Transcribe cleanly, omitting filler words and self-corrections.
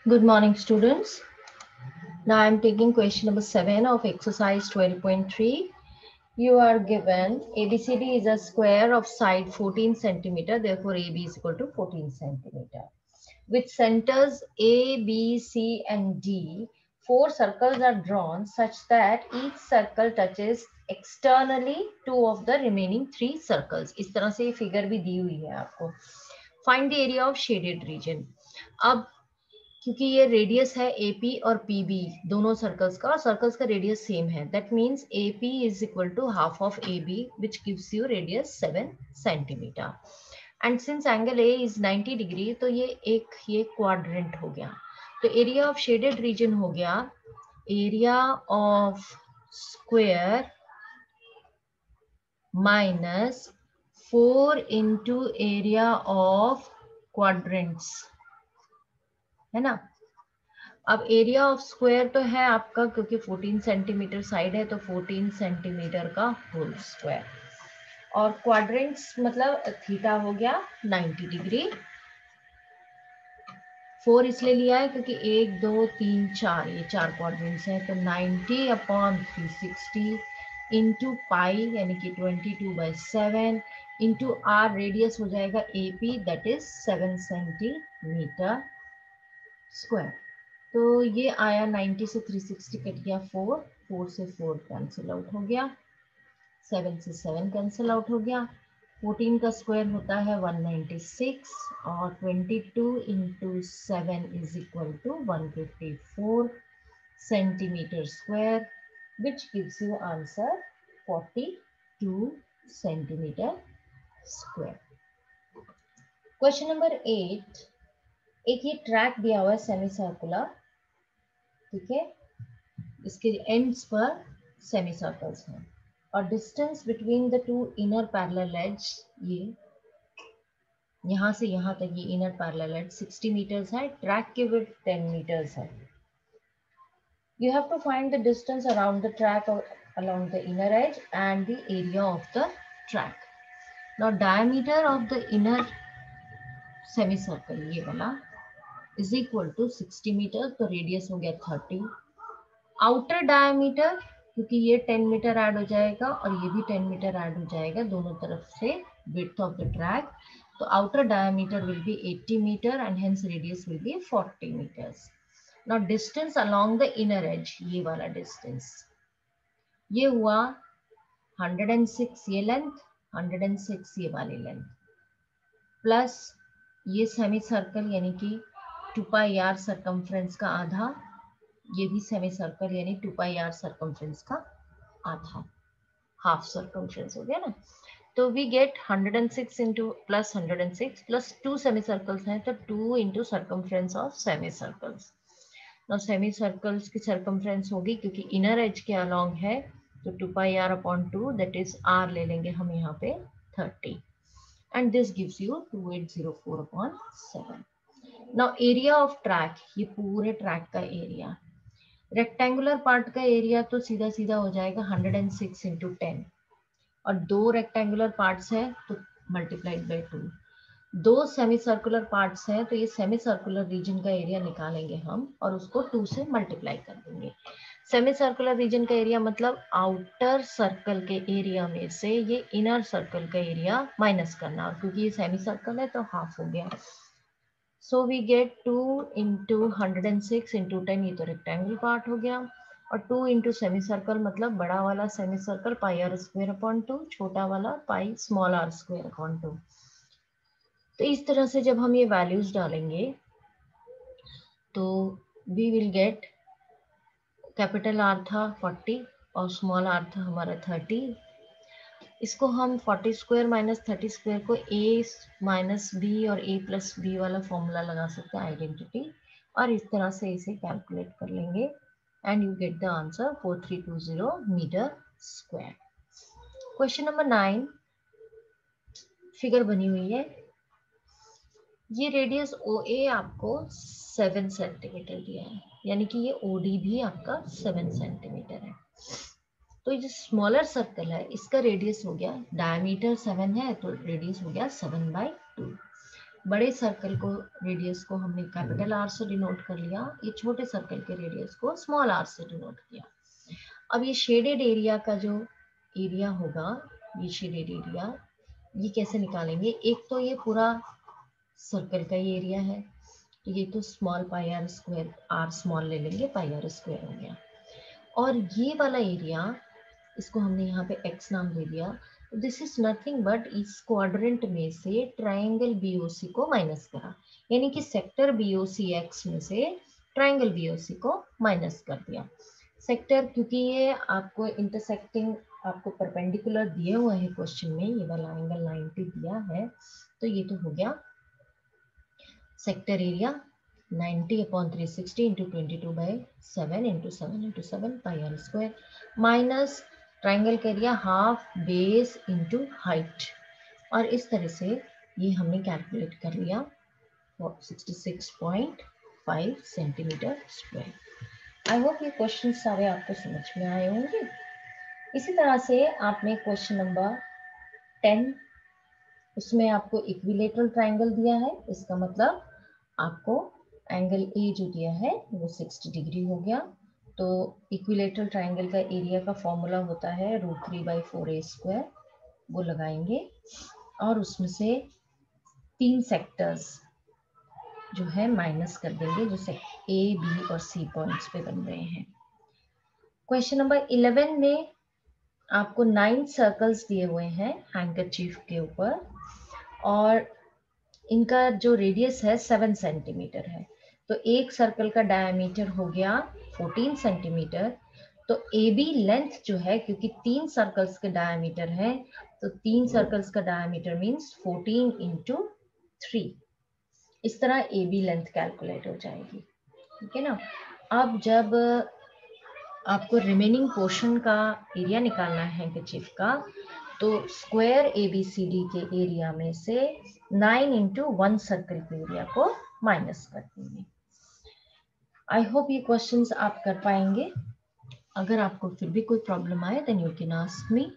Good morning, students. Now I'm taking question number 7 of exercise 12.3. You are given ABCD is a square of side 14 centimeter, therefore AB is equal to 14 centimeter. With centers A, B, C and D, 4 circles are drawn such that each circle touches externally 2 of the remaining 3 circles. इस तरह से figure भी दी हुई है आपको. Find the area of shaded region. अब क्योंकि ये रेडियस है एपी और पीबी दोनों सर्कल्स का, और सर्कल्स का रेडियस सेम है, that means AP is equal to half of AB which gives you radius 7 centimetre. And since angle A is 90 degree, तो ये क्वाड्रेंट हो गया. तो एरिया ऑफ शेडेड रीजन हो गया area of square minus 4 into area of quadrants, है ना. अब एरिया ऑफ स्क्वायर तो है आपका, क्योंकि 14 सेंटीमीटर साइड है तो 14 सेंटीमीटर का होल स्क्वायर, और क्वाड्रेंट्स मतलब थीटा हो गया 90 डिग्री. 4 इसलिए लिया है क्योंकि 1 2 3 4 ये 4 क्वाड्रेंट्स हैं, तो 90 अपॉन 360 इंटू पाई यानी कि 22/7 इंटू आर रेडियस हो जाएगा AP, that is 7 centimetre square. तो ये आया 90 से 360 कट गया 4, 4 से 4 कैंसिल आउट हो गया, 7 से 7 कैंसिल आउट हो गया. 14 का स्क्वायर होता है 196 और 22 into 7 is equal to 154 centimetre square, which gives you answer 42 centimetre square. Question number 8. एक ये ट्रैक दिया हुआ है सेमी सर्कुलर, ठीक है, इसके एंड्स पर सेमी सर्कल्स हैं, और distance between the two inner parallel edge, ये यहां से यहां तक ये इनर पैरेलल एज 60 मीटर्स है, ट्रैक की विड्थ 10 मीटर्स है. You have to find the distance around the track along the inner edge and the area of the track. Now diameter of the inner semicircle ये वाला is equal to 60 metre, तो radius हो गया 30. Outer diameter, क्योंकि ये 10 metre add हो जाएगा और ये भी 10 मीटर ऐड हो जाएगा दोनों तरफ से विड्थ ऑफ द ट्रैक, तो outer diameter will be 80 metre and hence radius will be 40 metres. Now distance along the inner edge, ये वाला डिस्टेंस ये हुआ 106 ये लेंथ, 106 ये वाली लेंथ, प्लस ये सेमी सर्कल यानी कि 2 पाई आर सर्कमफ्रेंस का आधा, ये भी सेमी सर्कल यानी 2 पाई आर सर्कमफ्रेंस का आधा, हाफ सर्कमफ्रेंस हो गया ना. तो we get 106 into plus 106 plus 2 semi circles हैं, तो 2 into circumference of semi circles. Now semi circles की सर्कमफ्रेंस होगी क्योंकि इनर एज के अलोंग है, तो 2 pi r upon 2 that is r ले लेंगे हम यहाँ पे 30, and this gives you 2804 upon 7. Now area of track, ये पूरे ट्रैक का एरिया, रेक्टेंगुलर पार्ट का एरिया तो सीधा सीधा हो जाएगा 106 इंटू 10, और 2 रेक्टेंगुलर पार्ट्स है तो multiplied by 2. 2 semi circular parts हैं तो ये सेमी सर्कुलर रीजन का एरिया निकालेंगे हम और उसको 2 से मल्टीप्लाई कर देंगे. सेमी सर्कुलर रीजन का एरिया मतलब आउटर सर्कल के एरिया में से ये इनर सर्कल का एरिया माइनस करना, क्योंकि ये सेमी सर्कल है तो हाफ हो गया. So we get 2 into 106 into 10, ये तो रेक्टेंगल पार्ट हो गया, और 2 into सेमी सर्कल मतलब बड़ा वाला semicircle pi are square upon 2, छोटा वाला pi small R square upon 2. तो इस तरह से जब हम ये वैल्यूज डालेंगे तो we will get capital R था 40 और स्मॉल आर था हमारा 30. इसको हम 40 स्क्वायर माइनस 30 स्क्वायर को a माइनस बी और a प्लस बी वाला फॉर्मूला लगा सकते हैं आइडेंटिटी, और इस तरह से इसे कैलकुलेट कर लेंगे and you get the answer 4320 metre square. Question number 9. Figure बनी हुई है, ये रेडियस OA आपको 7 सेंटीमीटर दिया है, यानी कि ये OD भी आपका 7 सेंटीमीटर है. तो ये जो स्मॉलर सर्कल है इसका रेडियस हो गया, डायमीटर 7 है तो रेडियस हो गया 7/2. बड़े सर्कल को रेडियस को हमने कैपिटल आर से डिनोट कर लिया, ये छोटे सर्कल के रेडियस को स्मॉल आर से डिनोट किया। अब ये शेडेड एरिया का जो एरिया होगा, ये शेडेड एरिया, ये कैसे निकालेंगे? एक तो ये पूरा सर्कल का ही एरिया है, तो ये तो small pi are square, R small ले लेंगे, पाई आर स्क्वायर हो गया। और ये वाला एरिया, इसको हमने यहाँ पे x नाम दे दिया, दिस इज नथिंग बट इस क्वाड्रेंट में से ट्राइंगल बीओसी को माइनस करा, यानी कि सेक्टर बीओसी एक्स में से ट्राइंगल बीओसी को माइनस कर दिया। सेक्टर, क्योंकि ये आपको इंटरसेक्टिंग, आपको परपेंडिकुलर दिए हुए हैं क्वेश्चन में, ये वाला एंगल 90 दिया है, तो ये तो हो गया sector area 90/360 into 22/7 into 7 into 7 pi are square, minus triangle का area half base into height, और इस तरह से ये हमने कैलकुलेट कर लिया 66.5 सेंटीमीटर स्क्वायर। आई होप ये क्वेश्चन सारे आपको समझ में आए होंगे। इसी तरह से आपने क्वेश्चन नंबर 10, उसमें आपको इक्विलेटरल ट्राइंगल दिया है, इसका मतलब आपको एंगल ए जो दिया है वो 60 डिग्री हो गया। तो इक्विलेटरल ट्राइंगल का एरिया का फॉर्मूला होता है √3/4a², वो लगाएंगे और उसमें से 3 सेक्टर्स जो है माइनस कर देंगे, जो ए बी और सी पॉइंट्स पे बन रहे हैं। क्वेश्चन नंबर 11 में आपको 9 सर्कल्स दिए हुए हैं हैंकरचीफ के ऊपर, और इनका जो रेडियस है 7 सेंटीमीटर है। तो एक सर्कल का डायमीटर हो गया 14 सेंटीमीटर। तो ए बी लेंथ जो है, क्योंकि 3 सर्कल्स के डायमीटर है, तो 3 सर्कल्स का डायमीटर मीन्स 14 इंटू 3, इस तरह ए बी लेंथ कैलकुलेट हो जाएगी। ठीक है ना। अब जब आपको रिमेनिंग पोर्शन का एरिया निकालना है हैंकरचीफ का, तो स्क्वायर ABCD के एरिया में से 9 इंटू 1 सर्कल के एरिया को माइनस कर देंगे। आई होप ये क्वेश्चंस आप कर पाएंगे। अगर आपको फिर भी कोई प्रॉब्लम आए then you can ask me.